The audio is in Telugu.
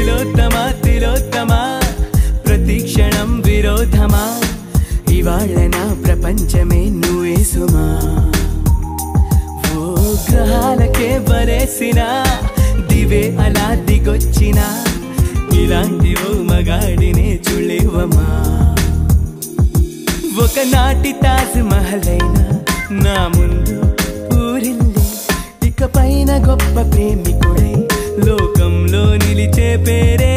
తిలోత్తమా తిలోత్తమా ప్రతిక్షణం విరోధమా ఇవాళ నా ప్రపంచమే నువ్వే సుమా ఓ గ్రహాలకే బరేసిన దివే అలా దిగొచ్చినా ఇలాంటి ఓ మగాడినే చూడలేవమా ఒకనాటి తాజ్ మహల్ అయినా నా ముందు ఊరిల్లి ఇకపైన గొప్ప ప్రేమికుడై లోకంలో నిలిచే పేరే